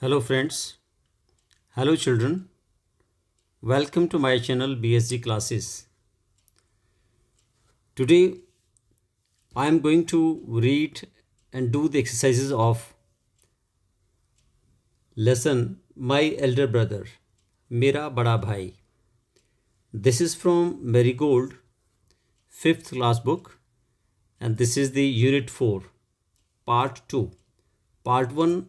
Hello friends, hello children, welcome to my channel BSG classes. Today I am going to read and do the exercises of lesson My Elder Brother, Mera Bada Bhai. This is from Marigold 5th class book and this is the unit 4 part 2. Part 1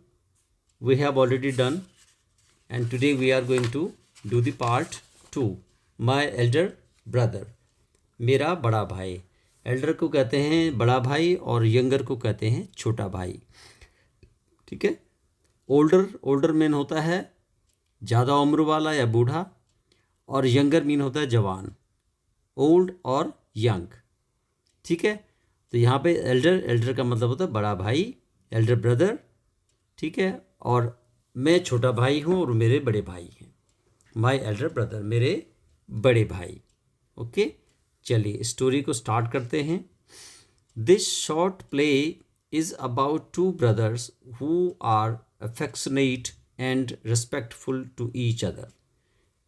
we have already done and today we are going to do the part 2 My Elder Brother, मेरा बड़ा भाई. Elder को कहते हैं बड़ा भाई और younger को कहते हैं छोटा भाई. ठीक है. ओल्डर मीन होता है ज़्यादा उम्र वाला या बूढ़ा और यंगर मीन होता है जवान, ओल्ड और यंग. ठीक है. तो यहाँ पे एल्डर का मतलब होता है बड़ा भाई, एल्डर ब्रदर. ठीक है. और मैं छोटा भाई हूँ और मेरे बड़े भाई हैं. माई एल्डर ब्रदर, मेरे बड़े भाई. ओके. चलिए स्टोरी को स्टार्ट करते हैं. This short play is about two brothers who are affectionate and respectful to each other.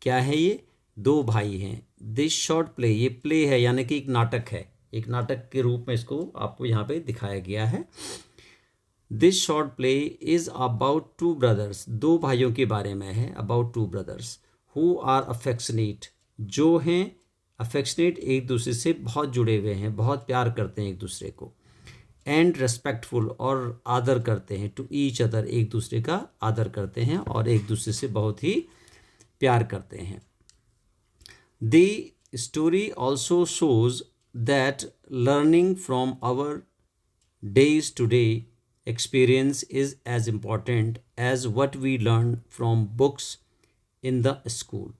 क्या है ये? दो भाई हैं. दिस शॉर्ट प्ले, ये प्ले है यानी कि एक नाटक है. एक नाटक के रूप में इसको आपको यहाँ पे दिखाया गया है. This short play is about two brothers, दो भाइयों के बारे में है. About two brothers who are affectionate, जो हैं अफेक्शनेट, एक दूसरे से बहुत जुड़े हुए हैं, बहुत प्यार करते हैं एक दूसरे को. एंड रेस्पेक्टफुल, और आदर करते हैं. टू ईच अदर, एक दूसरे का आदर करते हैं और एक दूसरे से बहुत ही प्यार करते हैं. The story also shows that learning from our days to day experience is as important as what we learn from books in the school.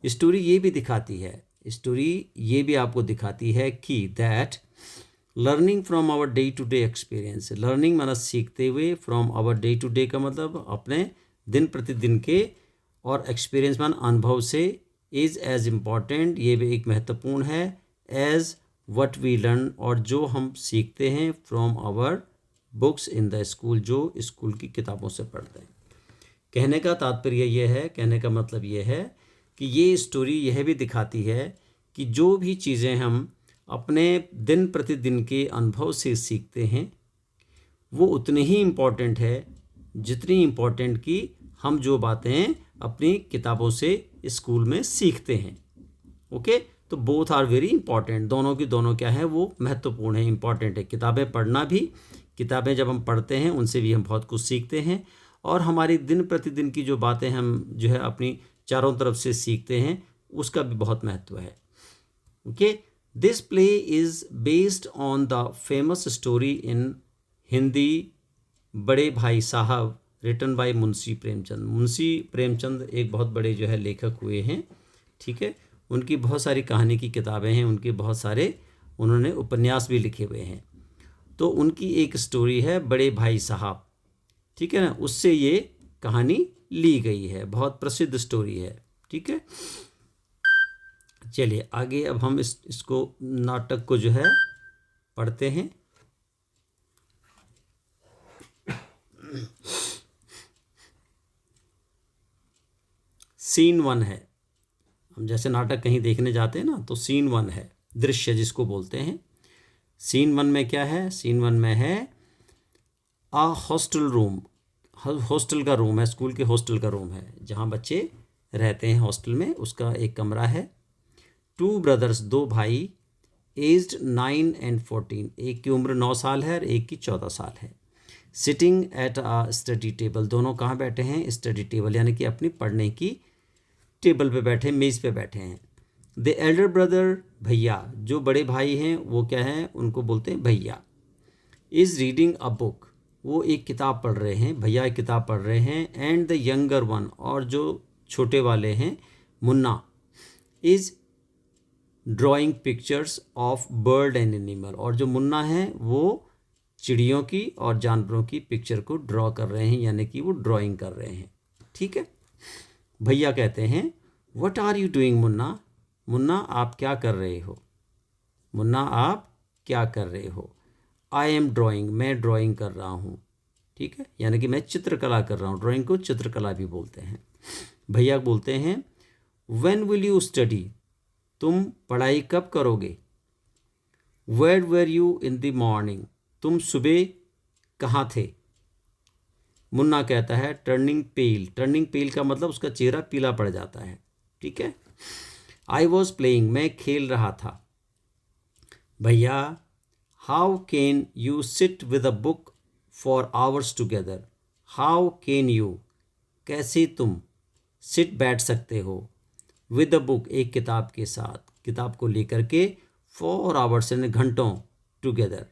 Story ये भी दिखाती है, स्टोरी ये भी आपको दिखाती है कि that learning from our day to day experience, learning माना सीखते हुए, from our day to day का मतलब अपने दिन प्रतिदिन के, और एक्सपीरियंस मान अनुभव से, इज़ एज इम्पॉर्टेंट, ये भी एक महत्वपूर्ण है, एज वट वी लर्न, और जो हम सीखते हैं, from our books in the school, जो स्कूल की किताबों से पढ़ते हैं. कहने का तात्पर्य यह है, कहने का मतलब यह है कि ये स्टोरी यह भी दिखाती है कि जो भी चीज़ें हम अपने दिन प्रतिदिन के अनुभव से सीखते हैं वो उतनी ही इम्पॉर्टेंट है जितनी इम्पॉर्टेंट कि हम जो बातें अपनी किताबों से स्कूल में सीखते हैं. ओके. तो बोथ आर वेरी इंपॉर्टेंट, दोनों की दोनों क्या है, वो महत्वपूर्ण है, इंपॉर्टेंट है. किताबें पढ़ना भी, किताबें जब हम पढ़ते हैं उनसे भी हम बहुत कुछ सीखते हैं, और हमारी दिन प्रतिदिन की जो बातें हम जो है अपनी चारों तरफ से सीखते हैं उसका भी बहुत महत्व है. Okay. This play is based on the famous story in Hindi बड़े भाई साहब, रिटन बाय मुंशी प्रेमचंद. मुंशी प्रेमचंद एक बहुत बड़े जो है लेखक हुए हैं. ठीक है. उनकी बहुत सारी कहानी की किताबें हैं, उनके बहुत सारे उन्होंने उपन्यास भी लिखे हुए हैं. तो उनकी एक स्टोरी है बड़े भाई साहब. ठीक है ना, उससे ये कहानी ली गई है, बहुत प्रसिद्ध स्टोरी है. ठीक है. चलिए आगे अब हम इसको नाटक को जो है पढ़ते हैं. सीन 1 है. हम जैसे नाटक कहीं देखने जाते हैं ना, तो सीन 1 है, दृश्य जिसको बोलते हैं. सीन 1 में क्या है? सीन 1 में है आ हॉस्टल रूम. हॉस्टल का रूम है, स्कूल के हॉस्टल का रूम है जहाँ बच्चे रहते हैं हॉस्टल में, उसका एक कमरा है. टू ब्रदर्स, दो भाई, एज्ड 9 and 14, एक की उम्र 9 साल है और एक की 14 साल है. Sitting at a study table, दोनों कहाँ बैठे हैं? स्टडी टेबल यानी कि अपनी पढ़ने की टेबल पे बैठे, मेज़ पे बैठे हैं. द एल्डर ब्रदर, भैया, जो बड़े भाई हैं वो क्या हैं, उनको बोलते हैं भैया. इज़ रीडिंग अ बुक, वो एक किताब पढ़ रहे हैं, भैया एक किताब पढ़ रहे हैं. एंड द यंगर वन, और जो छोटे वाले हैं Munna, is drawing pictures of bird and animal, और जो मुन्ना है वो चिड़ियों की और जानवरों की पिक्चर को ड्रॉ कर रहे हैं, यानी कि वो ड्राइंग कर रहे हैं. ठीक है. भैया कहते हैं what are you doing Munna, Munna आप क्या कर रहे हो, मुन्ना आप क्या कर रहे हो. आई एम ड्राइंग, मैं ड्राइंग कर रहा हूँ. ठीक है, यानी कि मैं चित्रकला कर रहा हूँ, ड्राइंग को चित्रकला भी बोलते हैं। भैया बोलते हैं व्हेन विल यू स्टडी, तुम पढ़ाई कब करोगे। Where were you in the morning, तुम सुबह कहाँ थे। मुन्ना कहता है टर्निंग पेल, टर्निंग पेल का मतलब उसका चेहरा पीला पड़ जाता है, ठीक है। आई वॉज प्लेइंग, मैं खेल रहा था। भैया how can you sit with a book for hours together, how can you, कैसे तुम, सिट बैठ सकते हो, विद अ बुक एक किताब के साथ, किताब को लेकर के, फॉर आवर्स यानी घंटों, टुगेदर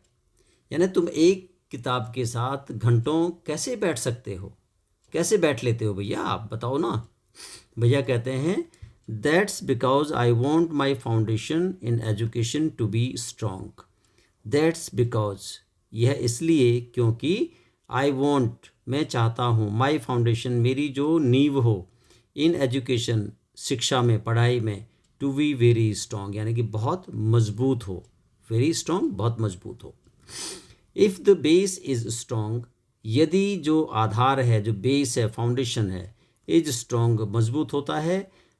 यानी तुम एक किताब के साथ घंटों कैसे बैठ सकते हो, कैसे बैठ लेते हो भैया, आप बताओ ना। भैया कहते हैं that's because I want my foundation in education to be strong. That's because, यह इसलिए क्योंकि, आई वॉन्ट मैं चाहता हूँ, माई फाउंडेशन मेरी जो नींव हो, इन एजुकेशन शिक्षा में, पढ़ाई में, टू बी वेरी स्ट्रॉन्ग यानी कि बहुत मजबूत हो, वेरी स्ट्रॉन्ग बहुत मजबूत हो। If the base is strong, यदि जो आधार है, जो बेस है, फाउंडेशन है, इज स्ट्रॉन्ग मजबूत होता है,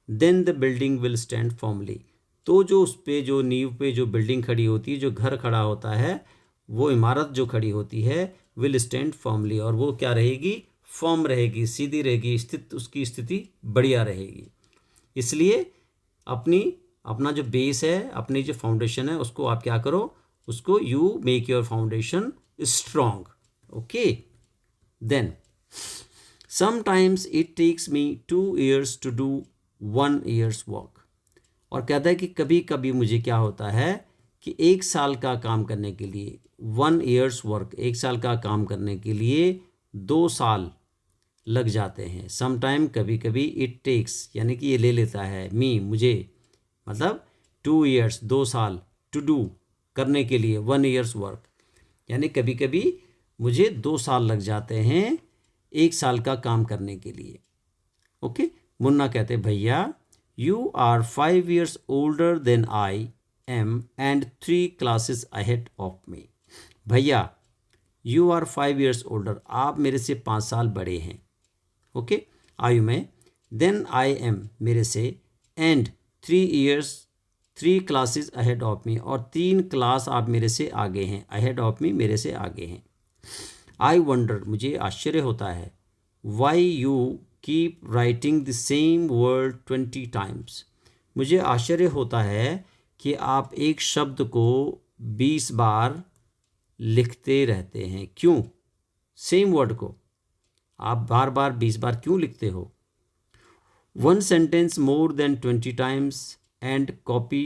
then the building will stand formally, तो जो उस पे, जो नींव पे जो बिल्डिंग खड़ी होती है, जो घर खड़ा होता है, वो इमारत जो खड़ी होती है, विल स्टैंड फॉर्मली, और वो क्या रहेगी, फॉर्म रहेगी, सीधी रहेगी, स्थित, उसकी स्थिति बढ़िया रहेगी। इसलिए अपना जो बेस है, अपनी जो फाउंडेशन है, उसको आप क्या करो, उसको you make your foundation strong, okay. Then sometimes it takes me 2 years to do 1 year's work, और कहता है कि कभी कभी मुझे क्या होता है कि 1 साल का काम करने के लिए, 1 year's वर्क, 1 साल का काम करने के लिए 2 साल लग जाते हैं। समटाइम कभी कभी, इट टेक्स यानी कि ये ले लेता है, मी मुझे, मतलब 2 years 2 साल, टू डू करने के लिए, 1 year's वर्क यानी कभी कभी मुझे 2 साल लग जाते हैं 1 साल का काम करने के लिए, ओके। मुन्ना कहते भैया you are 5 years older than I am and 3 classes ahead of me. भैया यू आर 5 years ओल्डर, आप मेरे से 5 साल बड़े हैं, ओके, आयु में, देन आई एम मेरे से, and 3 classes ahead of me, और 3 क्लास आप मेरे से आगे हैं, अहेड ऑफ मी मेरे से आगे हैं। आई वंडर मुझे आश्चर्य होता है, why you keep writing the same word 20 times, मुझे आश्चर्य होता है कि आप एक शब्द को 20 बार लिखते रहते हैं, क्यों, सेम वर्ड को आप बार बार 20 बार क्यों लिखते हो। 1 sentence more than 20 times and copy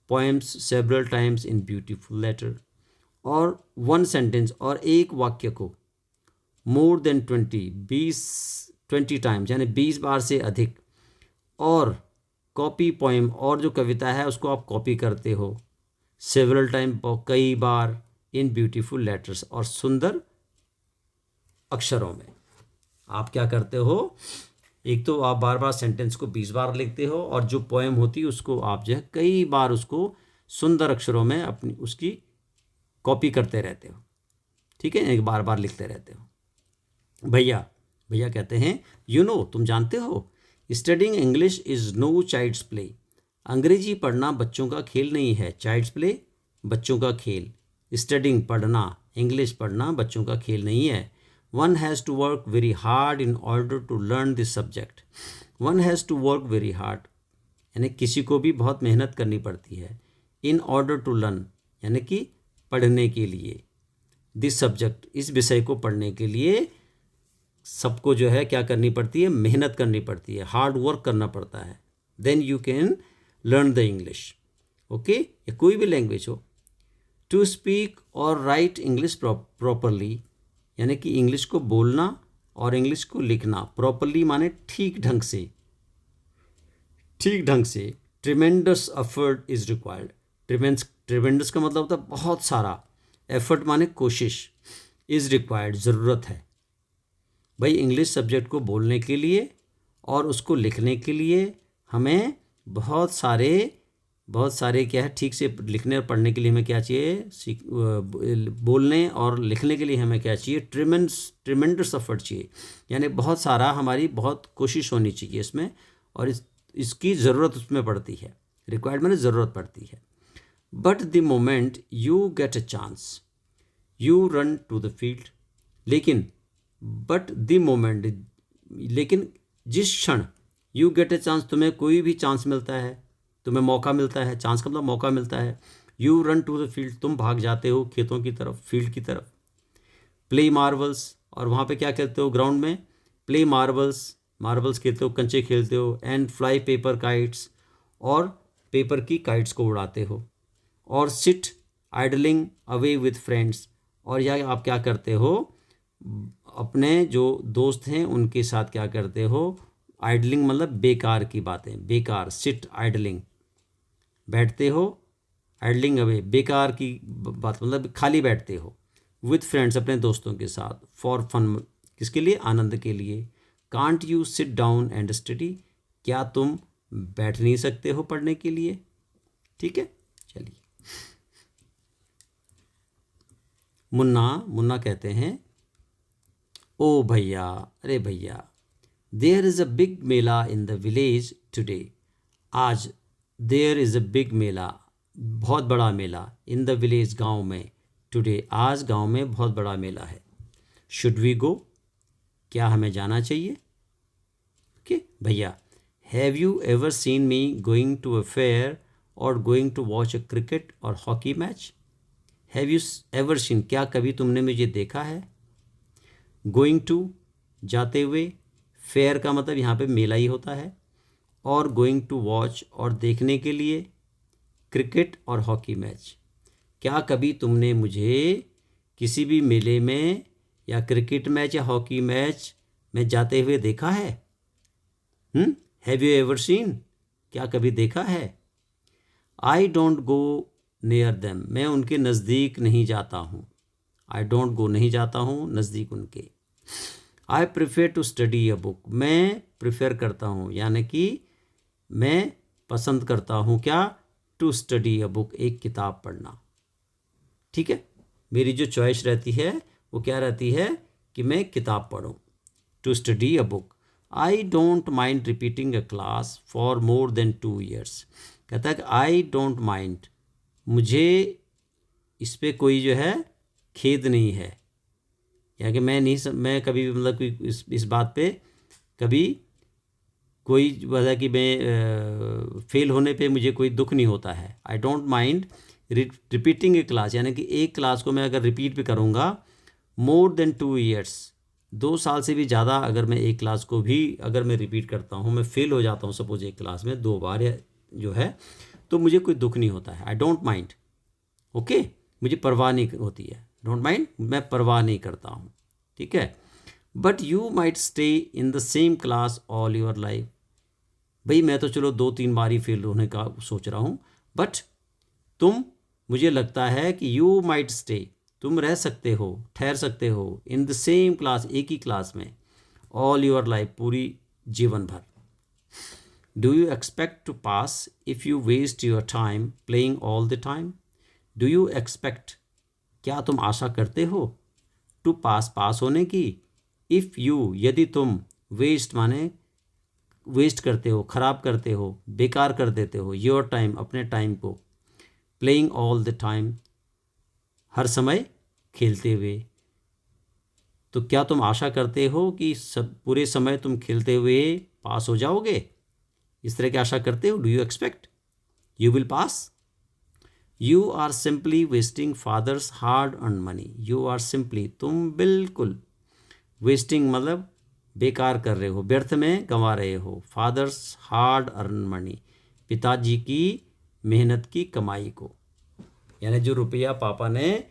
poems several times in beautiful letter, और 1 sentence और एक वाक्य को more than 20 times यानी 20 बार से अधिक, और कॉपी पोएम और जो कविता है उसको आप कॉपी करते हो, सेवरल टाइम कई बार, इन ब्यूटीफुल लेटर्स और सुंदर अक्षरों में। आप क्या करते हो, एक तो आप बार बार सेंटेंस को 20 बार लिखते हो, और जो पोएम होती है उसको आप जो है कई बार उसको सुंदर अक्षरों में अपनी उसकी कॉपी करते रहते हो, ठीक है, एक बार बार लिखते रहते हो। भैया कहते हैं यू नो, तुम जानते हो, studying English is no child's play, अंग्रेजी पढ़ना बच्चों का खेल नहीं है, चाइल्ड्स प्ले बच्चों का खेल, स्टडिंग पढ़ना, इंग्लिश पढ़ना बच्चों का खेल नहीं है। One has to work very hard in order to learn this subject. One has to work very hard यानी किसी को भी बहुत मेहनत करनी पड़ती है, in order to learn यानी कि पढ़ने के लिए, this subject इस विषय को पढ़ने के लिए सबको जो है क्या करनी पड़ती है, मेहनत करनी पड़ती है, हार्ड वर्क करना पड़ता है, then you can learn the English, okay, या कोई भी लैंग्वेज हो। To speak or write English properly यानी कि इंग्लिश को बोलना और इंग्लिश को लिखना, प्रॉपरली माने ठीक ढंग से, tremendous effort is required, tremendous का मतलब होता है बहुत सारा, एफर्ट माने कोशिश, इज रिक्वायर्ड ज़रूरत है। भाई इंग्लिश सब्जेक्ट को बोलने के लिए और उसको लिखने के लिए हमें बहुत सारे बहुत सारे क्या है, ठीक से लिखने और पढ़ने के लिए हमें क्या चाहिए, बोलने और लिखने के लिए हमें क्या चाहिए, ट्रिमेंडस एफर्ट चाहिए, यानी बहुत सारा हमारी बहुत कोशिश होनी चाहिए इसमें, और इसकी ज़रूरत उसमें पड़ती है, रिक्वायरमेंट ज़रूरत पड़ती है। But the moment you get a chance you run to the field, लेकिन बट द मोमेंट, लेकिन जिस क्षण यू गेट अ चांस, तुम्हें कोई भी चांस मिलता है, तुम्हें मौका मिलता है, चांस का मतलब मौका मिलता है, you run to the field, तुम भाग जाते हो खेतों की तरफ, फील्ड की तरफ, प्ले मार्बल्स, और वहाँ पे क्या खेलते हो ग्राउंड में, प्ले मार्बल्स, मार्बल्स खेलते हो, कंचे खेलते हो, एंड फ्लाई पेपर काइट्स, और पेपर की काइट्स को उड़ाते हो, और sit idling away with friends, और या आप क्या करते हो, अपने जो दोस्त हैं उनके साथ क्या करते हो, आइडलिंग मतलब बेकार की बातें, बेकार, सिट आइडलिंग, बैठते हो, आइडलिंग अवे बेकार की बात मतलब खाली बैठते हो, विथ फ्रेंड्स अपने दोस्तों के साथ, फॉर फन किसके लिए, आनंद के लिए, can't you sit down and study, क्या तुम बैठ नहीं सकते हो पढ़ने के लिए। ठीक है, चलिए। मुन्ना, मुन्ना कहते हैं, ओ भैया, अरे भैया, there is a big mela in the village today, आज there is a big mela, बहुत बड़ा मेला, इन द विलेज गांव में, टुडे आज गांव में बहुत बड़ा मेला है, शुड वी गो, क्या हमें जाना चाहिए। ओके भैया, have you ever seen me going to a fair और going to watch a cricket और hockey match, have you ever seen, क्या कभी तुमने मुझे देखा है, गोइंग टू जाते हुए, फेयर का मतलब यहाँ पे मेला ही होता है, और गोइंग टू वॉच और देखने के लिए, क्रिकेट और हॉकी मैच, क्या कभी तुमने मुझे किसी भी मेले में या क्रिकेट मैच या हॉकी मैच में जाते हुए देखा है, हैव यू एवर सीन, क्या कभी देखा है, I don't go near them, मैं उनके नज़दीक नहीं जाता हूँ, आई डोंट गो नहीं जाता हूँ नज़दीक उनके, आई prefer to study a book, मैं प्रिफेर करता हूँ यानी कि मैं पसंद करता हूँ क्या, टू स्टडी अ बुक, एक किताब पढ़ना। ठीक है, मेरी जो चॉइस रहती है वो क्या रहती है कि मैं किताब पढूं, to study a book, I don't mind repeating a class for more than 2 years, कहता है कि आई डोंट माइंड, मुझे इस पे कोई जो है खेद नहीं है, या कि मैं कभी भी मतलब कोई इस बात पे कभी कोई वजह कि मैं फेल होने पे मुझे कोई दुख नहीं होता है, आई don't mind repeating A class, यानी कि एक क्लास को मैं अगर रिपीट भी करूँगा मोर देन 2 years, 2 साल से भी ज़्यादा अगर मैं एक क्लास को भी अगर मैं रिपीट करता हूँ, मैं फेल हो जाता हूँ सपोज एक क्लास में 2 बार या जो है, तो मुझे कोई दुख नहीं होता है, आई डोंट माइंड, ओके, मुझे परवाह नहीं होती है, डोंट माइंड, मैं परवाह नहीं करता हूँ। ठीक है, but you might stay in the same class all your life, भाई मैं तो चलो 2-3 बार ही फेल होने का सोच रहा हूँ, बट तुम, मुझे लगता है कि यू माइट स्टे, तुम रह सकते हो, ठहर सकते हो, इन द सेम क्लास, एक ही क्लास में, ऑल योर लाइफ, पूरी जीवन भर। Do you expect to pass if you waste your time playing all the time, do you expect, क्या तुम आशा करते हो, टू पास, पास होने की, इफ़ यू, यदि तुम, वेस्ट माने वेस्ट करते हो, ख़राब करते हो, बेकार कर देते हो, योर टाइम, अपने टाइम को, प्लेइंग ऑल द टाइम, हर समय खेलते हुए, तो क्या तुम आशा करते हो कि सब पूरे समय तुम खेलते हुए पास हो जाओगे, इस तरह की आशा करते हो, do you expect you will pass, you are simply wasting father's hard earn money, you are simply, तुम बिल्कुल, वेस्टिंग मतलब बेकार कर रहे हो, व्यर्थ में गंवा रहे हो, फादर्स हार्ड अर्न मनी, पिताजी की मेहनत की कमाई को, यानी जो रुपया पापा ने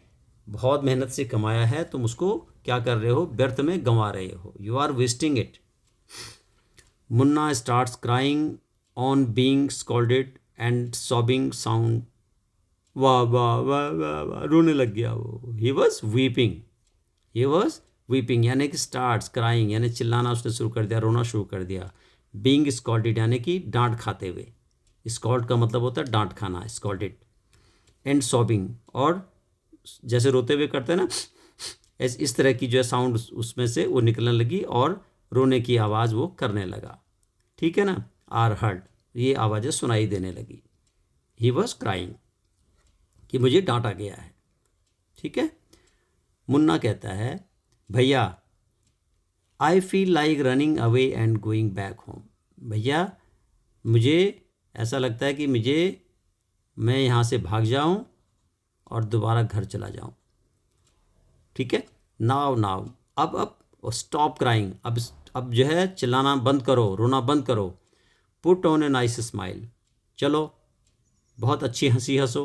बहुत मेहनत से कमाया है तुम उसको क्या कर रहे हो, व्यर्थ में गंवा रहे हो, you are wasting it. Munna starts crying on being scolded and sobbing sound, वाह वाह वाह वाह वाह, रोने लग गया वो, he was weeping, he was weeping, यानी कि स्टार्ट्स क्राइंग यानी चिल्लाना उसने शुरू कर दिया, रोना शुरू कर दिया, बीइंग स्कॉल्डेड यानी कि डांट खाते हुए, स्कॉल्ड का मतलब होता है डांट खाना, स्कॉल्डेड। एंड सॉबिंग, और जैसे रोते हुए करते हैं ना, इस तरह की जो है साउंड उसमें से वो निकलने लगी और रोने की आवाज़ वो करने लगा। ठीक है ना, आर हर्ड, ये आवाज़ें सुनाई देने लगी। ही वॉज क्राइंग, कि मुझे डांटा गया है। ठीक है। मुन्ना कहता है, भैया I feel like running away and going back home. भैया मुझे ऐसा लगता है कि मैं यहाँ से भाग जाऊँ और दोबारा घर चला जाऊँ। ठीक है। नाव नाव, अब स्टॉप क्राइंग, अब जो है चिल्लाना बंद करो, रोना बंद करो। Put on a nice smile, चलो बहुत अच्छी हंसी हंसो।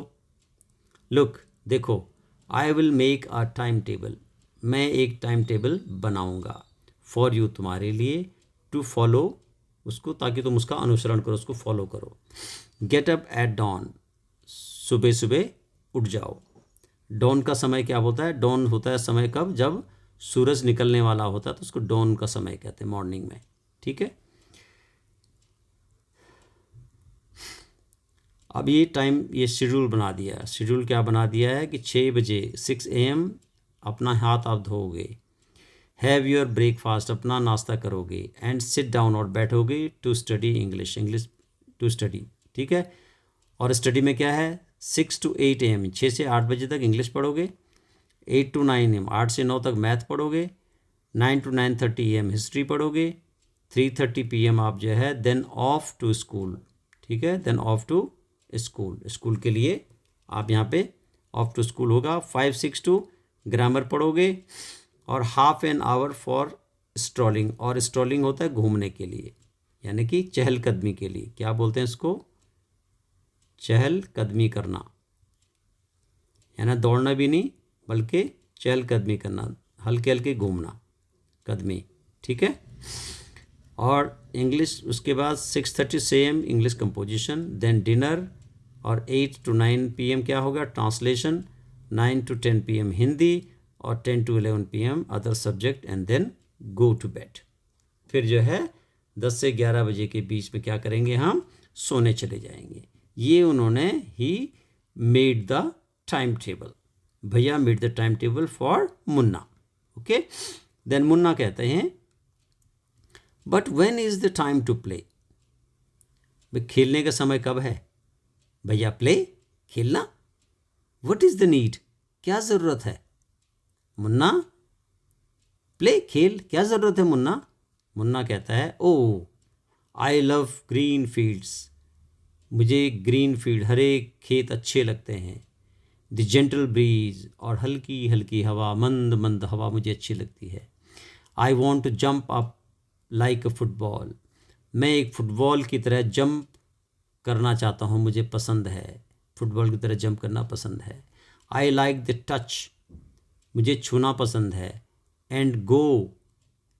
लुक, देखो, I will make a time table, मैं एक टाइम टेबल बनाऊंगा। फॉर यू, तुम्हारे लिए। टू फॉलो, उसको, ताकि तुम उसका अनुसरण करो, उसको फॉलो करो। गेट अप एट डॉन, सुबह सुबह उठ जाओ। डॉन का समय क्या होता है? डॉन होता है समय कब? जब सूरज निकलने वाला होता है तो उसको डॉन का समय कहते हैं, मॉर्निंग में। ठीक है। अब ये टाइम, ये शेड्यूल बना दिया है। शेड्यूल क्या बना दिया है कि 6 बजे 6 AM अपना हाथ आप धोओगे, हैव योर ब्रेकफास्ट, अपना नाश्ता करोगे, एंड सिट डाउन, और बैठोगे, to study English, English to study. ठीक है। और स्टडी में क्या है? 6 to 8 AM, 6 से 8 बजे तक इंग्लिश पढ़ोगे। 8 to 9 AM, 8 से 9 तक मैथ पढ़ोगे। 9 to 9:30 AM हिस्ट्री पढ़ोगे। 3:30 PM आप जो है देन ऑफ टू स्कूल। ठीक है, then off to school, school के लिए आप यहाँ पे ऑफ टू स्कूल होगा। 5-6 टू ग्रामर पढ़ोगे, और half an hour for strolling, और स्ट्रॉलिंग होता है घूमने के लिए, यानी कि चहलकदमी के लिए। क्या बोलते हैं इसको? चहलकदमी करना, यानी दौड़ना भी नहीं बल्कि चहलकदमी करना, हल्के हल्के घूमना, कदमी। ठीक है। और इंग्लिश उसके बाद 6:30 AM English composition, then dinner, और 8 to 9 PM क्या होगा? ट्रांसलेशन। 9 to 10 PM हिंदी, और 10 to 11 PM other subject, and then go to bed. फिर जो है 10 से 11 बजे के बीच में क्या करेंगे? हम सोने चले जाएंगे। ये उन्होंने ही मेड द टाइम टेबल, भैया made the time table for Munna. Okay. Then Munna कहते हैं, but when is the time to play, भाई खेलने का समय कब है? भैया प्ले, खेलना। व्हाट इज द नीड, क्या ज़रूरत है? मुन्ना, प्ले, खेल, क्या ज़रूरत है मुन्ना? मुन्ना कहता है, ओ आई लव ग्रीन फील्ड्स, मुझे ग्रीन फील्ड, हरे खेत अच्छे लगते हैं। द जेंटल ब्रीज, और हल्की हल्की हवा, मंद मंद हवा मुझे अच्छी लगती है। I want to jump up like a football, मैं एक फुटबॉल की तरह जंप करना चाहता हूँ, मुझे पसंद है, फुटबॉल की तरह जंप करना पसंद है। आई लाइक द टच, मुझे छूना पसंद है। And go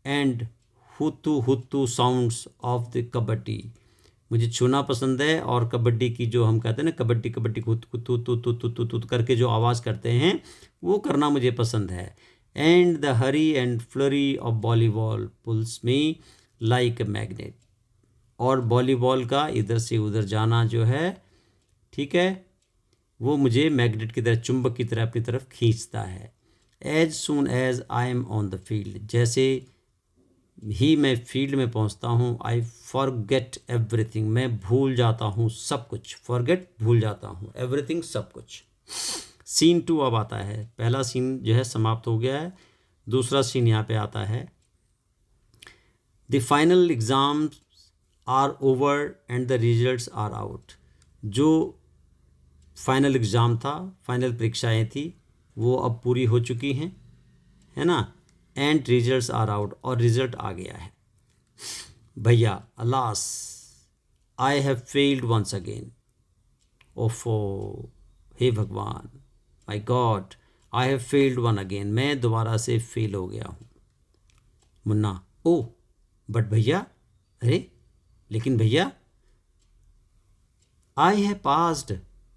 and हुतू हुतू sounds of the kabaddi, मुझे छूना पसंद है, और कबड्डी की जो हम कहते हैं ना, कबड्डी कबड्डी हुत हुत हुत हुत हुत हुत हुत करके जो आवाज़ करते हैं वो करना मुझे पसंद है। And the hurry and flurry of volleyball pulls me like a magnet, और वॉलीबॉल का इधर से उधर जाना जो है, ठीक है, वो मुझे मैग्नेट की तरह, चुंबक की तरह अपनी तरफ खींचता है। As soon as I am on the field, जैसे ही मैं फील्ड में पहुंचता हूं, आई फॉरगेट एवरीथिंग, मैं भूल जाता हूं सब कुछ। फॉरगेट, भूल जाता हूं, एवरीथिंग, सब कुछ। सीन 2 अब आता है। पहला सीन जो है समाप्त हो गया है, दूसरा सीन यहाँ पे आता है। The final exams are over and the results are out, जो फाइनल एग्ज़ाम था, फाइनल परीक्षाएं थी, वो अब पूरी हो चुकी हैं, है ना। एंड रिजल्ट्स आर आउट, और रिजल्ट आ गया है। भैया, alas I have failed once again, ओफो, हे भगवान, my god, I have failed one again, मैं दोबारा से फेल हो गया हूँ। मुन्ना, ओ बट भैया, अरे लेकिन भैया, I have passed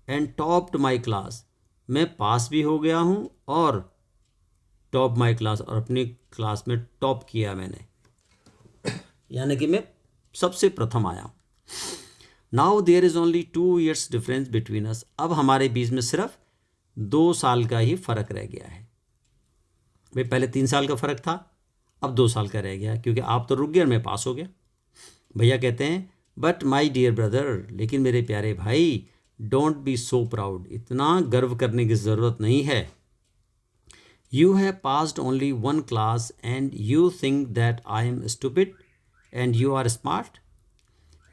and topped my class, मैं पास भी हो गया हूँ और टॉप माई क्लास, और अपनी क्लास में टॉप किया मैंने, यानी कि मैं सबसे प्रथम आया हूँ। Now there is only 2 years difference between us. अब हमारे बीच में सिर्फ 2 साल का ही फ़र्क रह गया है। भाई पहले 3 साल का फ़र्क था, अब 2 साल का रह गया, क्योंकि आप तो रुक गए और मैं पास हो गया। भैया कहते हैं बट माई डियर ब्रदर, लेकिन मेरे प्यारे भाई, डोंट बी सो प्राउड, इतना गर्व करने की ज़रूरत नहीं है। You have passed only 1 class and you think that I am stupid and you are smart.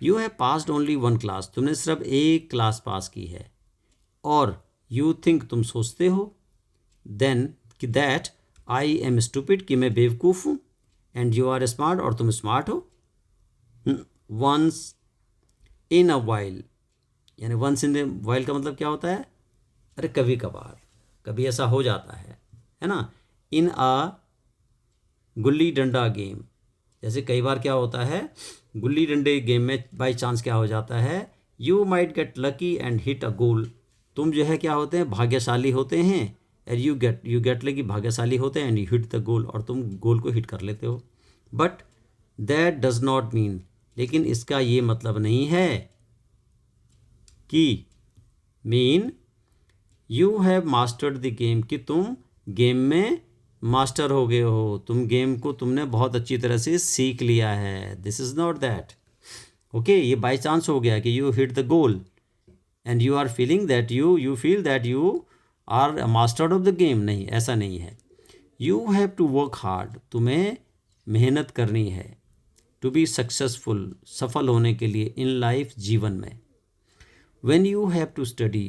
You have passed only 1 class, तुमने सिर्फ एक क्लास पास की है, और यू थिंक, तुम सोचते हो, देन कि दैट आई एम स्टूपिड, कि मैं बेवकूफ़ हूँ, एंड यू आर स्मार्ट, और तुम स्मार्ट हो। वंस इन अ वाइल, यानी वंस इन द वाइल का मतलब क्या होता है? अरे कभी कभार, कभी ऐसा हो जाता है ना। इन अ गुल्ली डंडा गेम, जैसे कई बार क्या होता है, गुल्ली डंडे गेम में बाई चांस क्या हो जाता है, you might get lucky and hit a goal. तुम जो है क्या होते हैं, भाग्यशाली होते हैं, एंड यू गेट लकी, भाग्यशाली होते हैं, एंड यू हिट द गोल, और तुम गोल को हिट कर लेते हो। But that does not mean, लेकिन इसका ये मतलब नहीं है कि mean you have mastered the game, कि तुम गेम में मास्टर हो गए हो, तुम गेम को तुमने बहुत अच्छी तरह से सीख लिया है। This is not that. Okay, ये बाई चांस हो गया कि you hit the goal and you are feeling that you feel that you are master of the game. नहीं, ऐसा नहीं है। You have to work hard, तुम्हें मेहनत करनी है, टू बी सक्सेसफुल, सफल होने के लिए इन लाइफ, जीवन में। when you have to study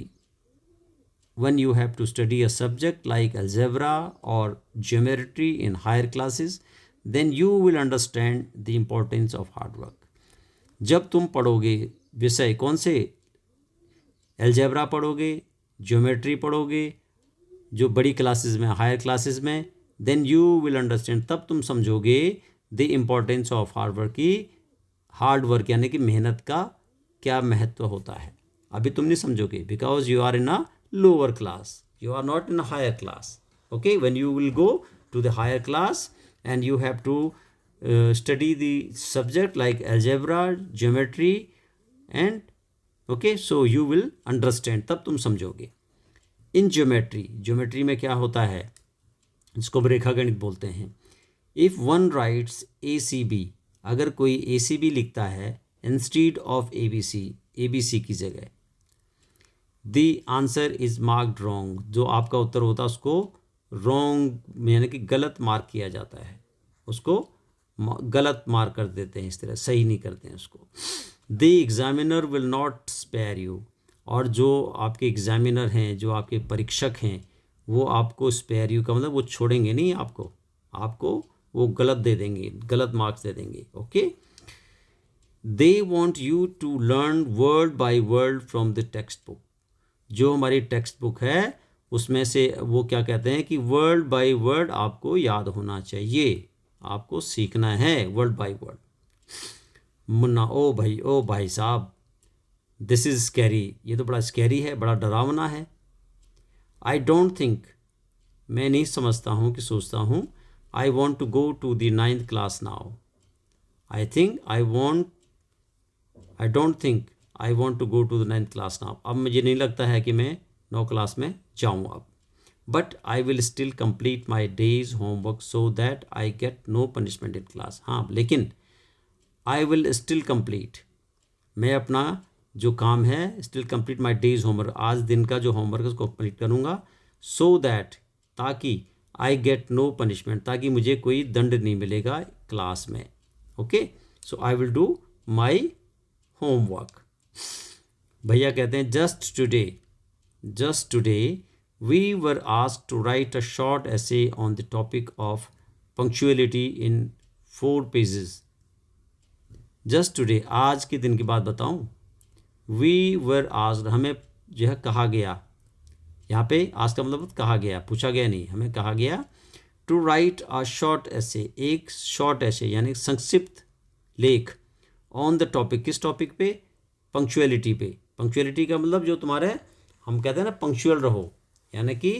when you have to study a subject like algebra or geometry in higher classes, then you will understand the importance of hard work। जब तुम पढ़ोगे विषय, कौन से? अलजेब्रा पढ़ोगे, geometry पढ़ोगे, जो बड़ी क्लासेस में, हायर क्लासेस में, देन यू विल अंडरस्टैंड, तब तुम समझोगे the importance of hard work, की हार्ड वर्क यानी कि मेहनत का क्या महत्व होता है। अभी तुम नहीं समझोगे, because you are in a lower class, you are not in a higher class. Okay, when you will go to the higher class and you have to study the subject like algebra, geometry, and okay, so you will understand, तब तुम समझोगे। In geometry में क्या होता है, इसको हम रेखागणित बोलते हैं। इफ़ वन राइट्स ACB, अगर कोई ACB लिखता है इंस्टीड ऑफ ABC की जगह, the answer is marked wrong, जो आपका उत्तर होता है उसको रॉन्ग यानी कि गलत मार्क किया जाता है, उसको गलत मार्क कर देते हैं, इस तरह सही नहीं करते हैं उसको। The examiner will not spare you, और जो आपके एग्जामिनर हैं, जो आपके परीक्षक हैं, वो आपको स्पेयर यू का मतलब वो छोड़ेंगे नहीं आपको वो गलत दे देंगे, गलत मार्क्स दे देंगे। Okay, they want you to learn word by word from the textbook, जो हमारी टेक्स्ट बुक है उसमें से वो क्या कहते हैं कि वर्ड बाई वर्ड आपको याद होना चाहिए, आपको सीखना है वर्ड बाय वर्ड। मुन्ना, ओ भाई साहब, दिस इज़ स्कैरी, ये तो बड़ा स्कैरी है, बड़ा डरावना है। आई डोंट थिंक, मैं नहीं समझता हूँ कि सोचता हूँ, I want to go to the 9th class now, I don't think I want to go to the 9th class now, अब मुझे नहीं लगता है कि मैं 9 क्लास में जाऊँ अब। But I will still complete my day's homework so that I get no punishment in class. हाँ, लेकिन आई विल स्टिल कंप्लीट, मैं अपना जो काम है still complete my day's homework, आज दिन का जो होमवर्क है उसको कंप्लीट करूँगा, सो दैट, ताकि आई गेट नो पनिशमेंट, ताकि मुझे कोई दंड नहीं मिलेगा क्लास में। Okay, so I will do my homework. भैया कहते हैं just today we were asked to write a short essay on the topic of punctuality in 4 pages। just today, आज के दिन की बात बताऊं, we were asked, हमें जो है कहा गया, यहाँ पे आज का मतलब कहा गया, पूछा गया नहीं, हमें कहा गया to write a short essay, एक short essay यानी संक्षिप्त लेख, on the topic, किस टॉपिक पे? पंक्चुअलिटी पे। पंक्चुअलिटी का मतलब जो तुम्हारे, हम कहते हैं ना पंक्चुअल रहो, यानी कि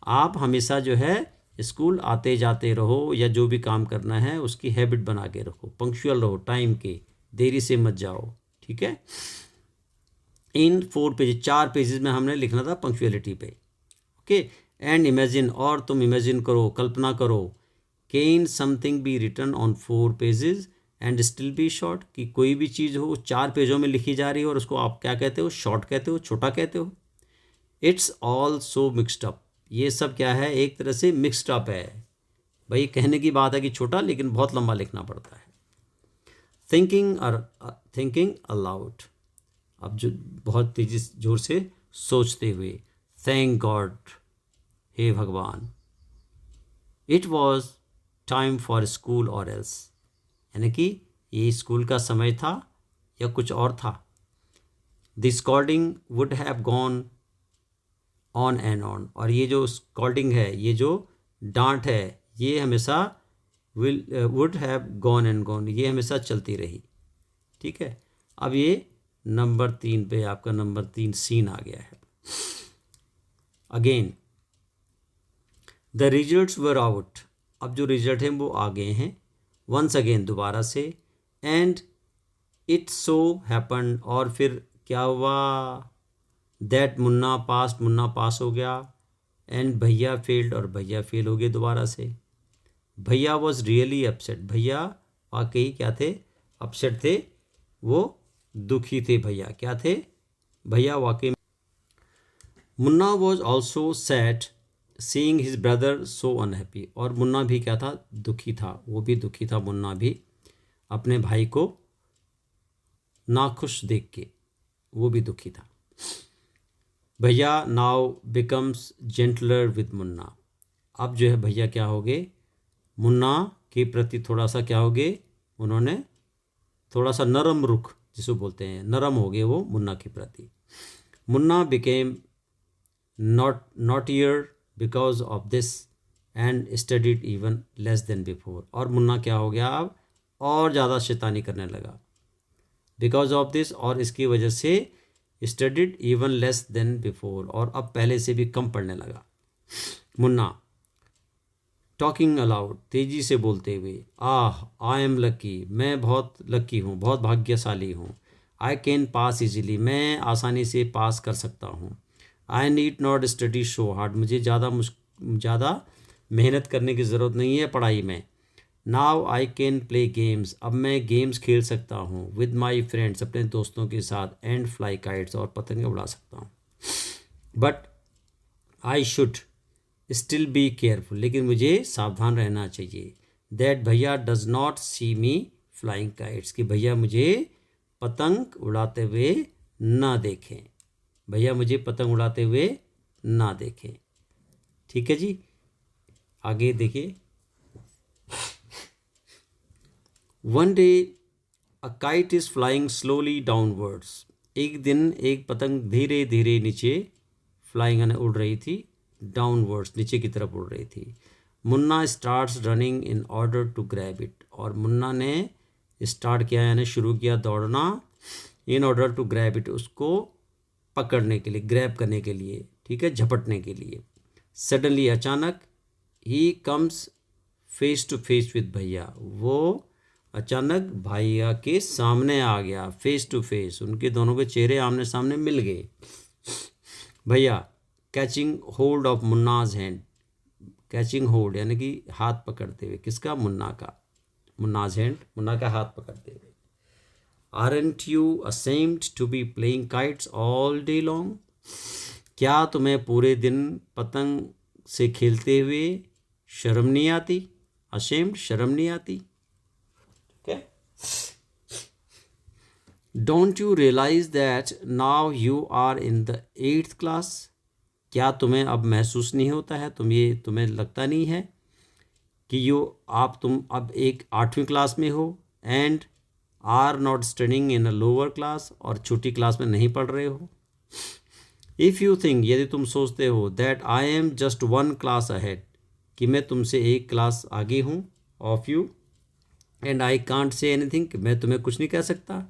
आप हमेशा जो है स्कूल आते जाते रहो, या जो भी काम करना है उसकी हैबिट बना के रखो, पंक्चुअल रहो, टाइम के, देरी से मत जाओ, ठीक है। इन 4 पेजेस, 4 पेजेस में हमने लिखना था पंक्चुअलिटी पे। ओके, एंड इमेजिन, और तुम इमेजिन करो, कल्पना करो, can something be written on 4 pages and still be short, कि कोई भी चीज़ हो 4 पेजों में लिखी जा रही हो और उसको आप क्या कहते हो, शॉर्ट कहते हो, छोटा कहते हो। It's all so mixed up, ये सब क्या है, एक तरह से मिक्सड अप है। भाई कहने की बात है कि छोटा, लेकिन बहुत लंबा लिखना पड़ता है। थिंकिंग अलाउड, अब जो बहुत तेजी जोर से सोचते हुए, थैंक गॉड, हे भगवान, it was time for school और एल्स, यानी कि ये स्कूल का समय था या कुछ और था। The scolding would have gone on and on, और ये जो स्कॉल्डिंग है, ये जो डांट है, ये हमेशा would have gone and gone, ये हमेशा चलती रही। ठीक है, अब ये नंबर 3 पे आपका नंबर 3 सीन आ गया है। Again the results were out, अब जो रिजल्ट हैं वो आ गए हैं। वंस अगेन, दोबारा से। एंड इट सो हैपन, और फिर क्या हुआ, दैट मुन्ना पास, मुन्ना पास हो गया। एंड भैया फेल्ड, और भैया फेल हो गए दोबारा से। भैया वॉज रियली अपसेट, भैया वाकई क्या थे, अपसेट थे, वो दुखी थे। भैया क्या थे, भैया वाकई। Munna was also sad seeing his brother so unhappy, और मुन्ना भी क्या था, दुखी था, वो भी दुखी था मुन्ना भी, अपने भाई को नाखुश देख के वो भी दुखी था। भैया now becomes gentler with Munna, अब जो है भैया क्या हो गए, मुन्ना के प्रति थोड़ा सा क्या हो गए, उन्होंने थोड़ा सा नरम रुख जिसको बोलते हैं, नरम हो गए वो मुन्ना के प्रति। Munna became naughtier because of this and studied even less than before, और मुन्ना क्या हो गया, अब और ज़्यादा शैतानी करने लगा। बिकॉज ऑफ दिस, और इसकी वजह से, studied even less than before, और अब पहले से भी कम पढ़ने लगा। मुन्ना टॉकिंग अलाउड, तेजी से बोलते हुए, आई एम लकी, मैं बहुत लकी हूँ, बहुत भाग्यशाली हूँ। आई कैन पास इजीली, मैं आसानी से पास कर सकता हूँ। I need not study so hard, मुझे ज़्यादा मेहनत करने की ज़रूरत नहीं है पढ़ाई में। Now I can play games, अब मैं गेम्स खेल सकता हूँ। विद माई फ्रेंड्स, अपने दोस्तों के साथ। एंड फ्लाई काइट्स, और पतंगे उड़ा सकता हूँ। But I should still be careful, लेकिन मुझे सावधान रहना चाहिए। दैट भैया does not see me flying kites, कि भैया मुझे पतंग उड़ाते हुए ना देखें, भैया मुझे पतंग उड़ाते हुए ना देखें। ठीक है जी, आगे देखिए। One day a kite is flying slowly downwards, एक दिन एक पतंग धीरे धीरे नीचे फ्लाइंग यानी उड़ रही थी, डाउनवर्ड्स नीचे की तरफ उड़ रही थी। Munna starts running in order to grab it, और मुन्ना ने स्टार्ट किया यानी शुरू किया दौड़ना, in order to grab it, उसको पकड़ने के लिए, ग्रैब करने के लिए, ठीक है, झपटने के लिए। सडनली, अचानक, ही comes face to face with भैया, वो अचानक भैया के सामने आ गया, फेस टू फेस, उनके दोनों के चेहरे आमने सामने मिल गए। भैया catching hold of Munna's hand, catching hold यानी कि हाथ पकड़ते हुए, किसका, मुन्ना का, मुन्नाज हैंड, मुन्ना का हाथ पकड़ते हुए। Aren't you ashamed to be playing kites all day long, क्या तुम्हें पूरे दिन पतंग से खेलते हुए शर्म नहीं आती, असेम्ड शर्म नहीं आती। Don't you realise that now you are in the 8th class, क्या तुम्हें अब महसूस नहीं होता है, तुम्हें लगता नहीं है कि तुम अब एक 8वीं क्लास में हो। And are not studying in a lower class, और छोटी क्लास में नहीं पढ़ रहे हो। इफ़ यू थिंक, यदि तुम सोचते हो, that I am just 1 class ahead, कि मैं तुमसे एक क्लास आगे हूँ, of you, and I can't say anything, कि मैं तुम्हें कुछ नहीं कह सकता,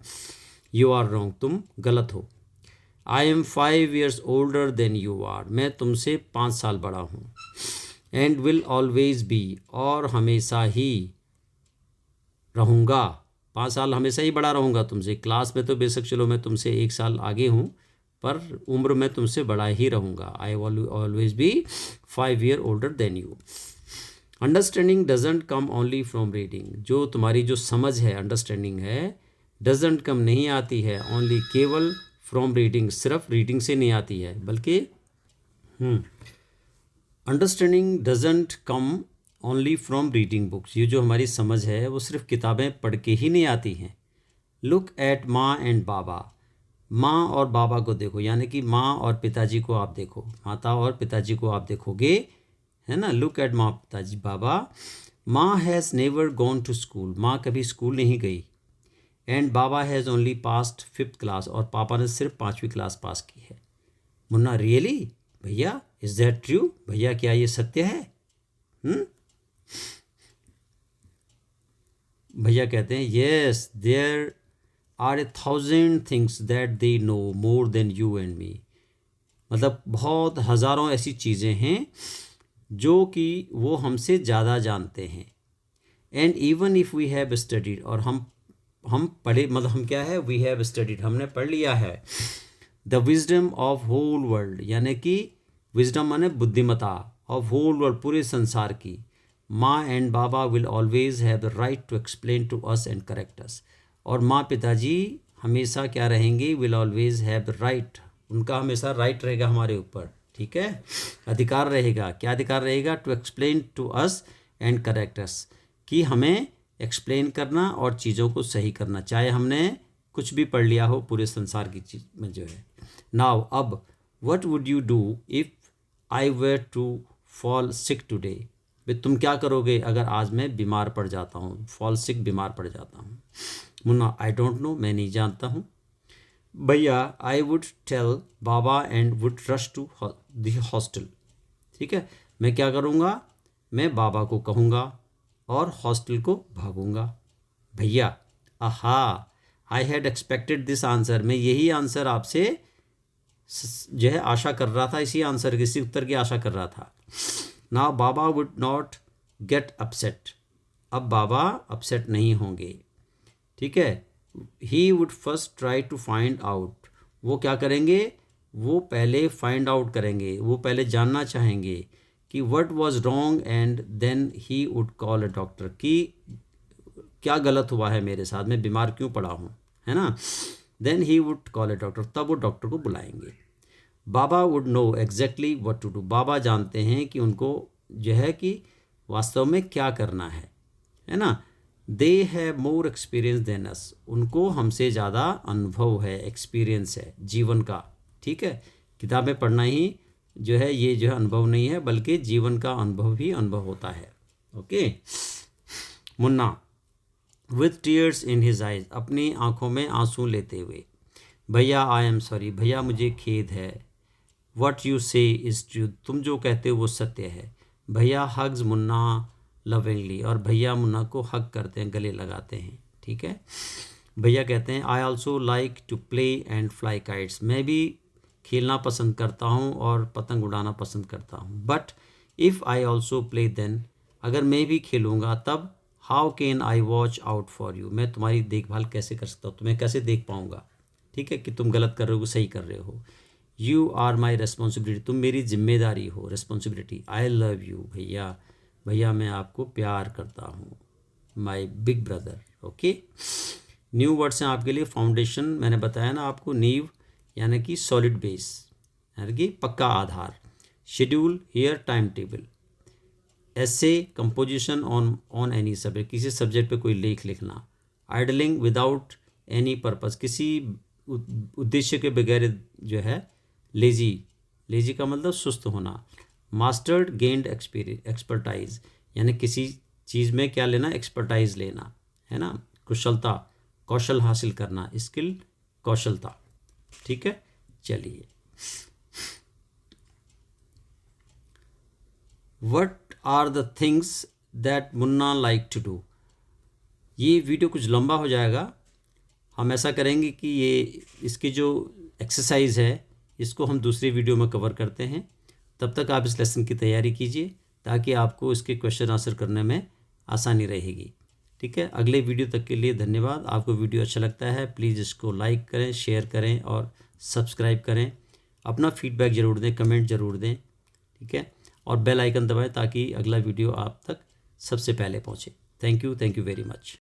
यू आर रॉन्ग, तुम गलत हो। I am 5 years older than you are, मैं तुमसे 5 साल बड़ा हूँ। एंड विल ऑलवेज बी, और हमेशा ही रहूँगा, 5 साल हमेशा ही बड़ा रहूँगा तुमसे। क्लास में तो बेशक चलो मैं तुमसे 1 साल आगे हूँ, पर उम्र में तुमसे बड़ा ही रहूँगा। I always be 5 year older than you. Understanding doesn't come only from reading, जो तुम्हारी जो समझ है, अंडरस्टैंडिंग है, डजेंट कम नहीं आती है ओनली केवल फ्रॉम रीडिंग, सिर्फ रीडिंग से नहीं आती है, बल्कि understanding doesn't come only from reading books, ये जो हमारी समझ है वो सिर्फ किताबें पढ़ के ही नहीं आती हैं। लुक एट माँ एंड बाबा, माँ और बाबा को देखो, यानी कि माँ और पिताजी को आप देखो, माता और पिताजी को आप देखोगे, है ना। लुक एट माँ पिताजी बाबा। माँ has never gone to school, माँ कभी स्कूल नहीं गई। एंड बाबा has only passed 5th class, और पापा ने सिर्फ 5वीं क्लास पास की है। मुन्ना रियली भैया, इज़ दैट ट्रू, भैया क्या ये सत्य है? भैया कहते हैं yes there are 1,000 things that they know more than you and me, मतलब बहुत हज़ारों ऐसी चीज़ें हैं जो कि वो हमसे ज़्यादा जानते हैं। And even if we have studied, और हम पढ़े, मतलब हम क्या है, वी हैव स्टडीड, हमने पढ़ लिया है। The wisdom of whole world, यानी कि विजडम माने बुद्धिमता, ऑफ होल वर्ल्ड, पूरे संसार की। माँ एंड बाबा will always have the right to explain to us and correct us, और माँ पिताजी हमेशा क्या रहेंगे, will always have the right, उनका हमेशा राइट रहेगा हमारे ऊपर, ठीक है, अधिकार रहेगा। क्या अधिकार रहेगा? To explain to us and correct us, कि हमें एक्सप्लेन करना और चीज़ों को सही करना, चाहे हमने कुछ भी पढ़ लिया हो पूरे संसार की चीज़ में जो है। नाउ अब what would you do if I were to fall sick today, भाई तुम क्या करोगे अगर आज मैं बीमार पड़ जाता हूँ, फॉल सिक, बीमार पड़ जाता हूँ। मुन्ना आई डोंट नो, मैं नहीं जानता हूँ। भैया आई वुड टेल बाबा and would rush to the hostel, ठीक है, मैं क्या करूँगा, मैं बाबा को कहूँगा और हॉस्टल को भागूंगा। भैया आहा, I had expected this answer, मैं यही आंसर आपसे जो है आशा कर रहा था, इसी आंसर की, इसी उत्तर की आशा कर रहा था। नाउ बाबा वुड नॉट गेट अपसेट, अब बाबा अपसेट नहीं होंगे, ठीक है। He would first try to find out, वो क्या करेंगे, वो पहले फाइंड आउट करेंगे, वो पहले जानना चाहेंगे कि what was wrong, and then he would call a doctor, कि क्या गलत हुआ है मेरे साथ, मैं बीमार क्यों पड़ा हूँ, है ना। Then he would call a doctor, तब वो डॉक्टर को बुलाएंगे। Baba would know exactly what to do, Baba जानते हैं कि उनको जो है कि वास्तव में क्या करना है ना। They have more experience than us, उनको हमसे ज़्यादा अनुभव है, एक्सपीरियंस है जीवन का, ठीक है। किताबें पढ़ना ही जो है ये जो है अनुभव नहीं है, बल्कि जीवन का अनुभव ही अनुभव होता है। Okay. Munna with tears in his eyes, अपनी आंखों में आंसू लेते हुए, भैया आई एम सॉरी, भैया मुझे खेद है। व्हाट यू से इज़ ट्रू, तुम जो कहते हो वो सत्य है। भैया हग्स मुन्ना लविंगली, और भैया मुन्ना को हग करते हैं, गले लगाते हैं, ठीक है। भैया कहते हैं I also like to play and fly kites, मैं भी खेलना पसंद करता हूँ और पतंग उड़ाना पसंद करता हूँ। But if I also play then, अगर मैं भी खेलूँगा तब how can I watch out for you, मैं तुम्हारी देखभाल कैसे कर सकता हूँ, तुम्हें कैसे देख पाऊँगा, ठीक है, कि तुम गलत कर रहे हो सही कर रहे हो। यू आर माई रेस्पॉन्सिबिलिटी, तुम मेरी जिम्मेदारी हो, रिस्पॉन्सिबिलिटी। आई लव यू भैया, भैया मैं आपको प्यार करता हूँ। माई big brother. Okay. New words हैं आपके लिए। फाउंडेशन, मैंने बताया ना आपको, नींव यानी कि सॉलिड बेस, यानी कि पक्का आधार। Schedule, here time table. ऐसे, कंपोजिशन ऑन एनी सब्जेक्ट, किसी सब्जेक्ट पे कोई लेख लिखना। आइडलिंग विदाउट एनी पर्पस, किसी उद्देश्य के बगैर जो है। लेजी, लेजी का मतलब सुस्त होना। मास्टर्ड गेंड एक्सपर्टाइज, यानी किसी चीज़ में क्या लेना, एक्सपर्टाइज लेना, है ना, कुशलता, कौशल हासिल करना, स्किल, कौशलता, ठीक है। चलिए, what are the things that Munna like to do. ये वीडियो कुछ लंबा हो जाएगा, हम ऐसा करेंगे कि ये इसकी जो एक्सरसाइज है इसको हम दूसरी वीडियो में कवर करते हैं। तब तक आप इस लेसन की तैयारी कीजिए ताकि आपको इसके क्वेश्चन आंसर करने में आसानी रहेगी। ठीक है, अगले वीडियो तक के लिए धन्यवाद। आपको वीडियो अच्छा लगता है प्लीज़ इसको लाइक करें, शेयर करें और सब्सक्राइब करें। अपना फीडबैक ज़रूर दें, कमेंट ज़रूर दें, ठीक है, और बेल आइकन दबाएं ताकि अगला वीडियो आप तक सबसे पहले पहुंचे। Thank you very much.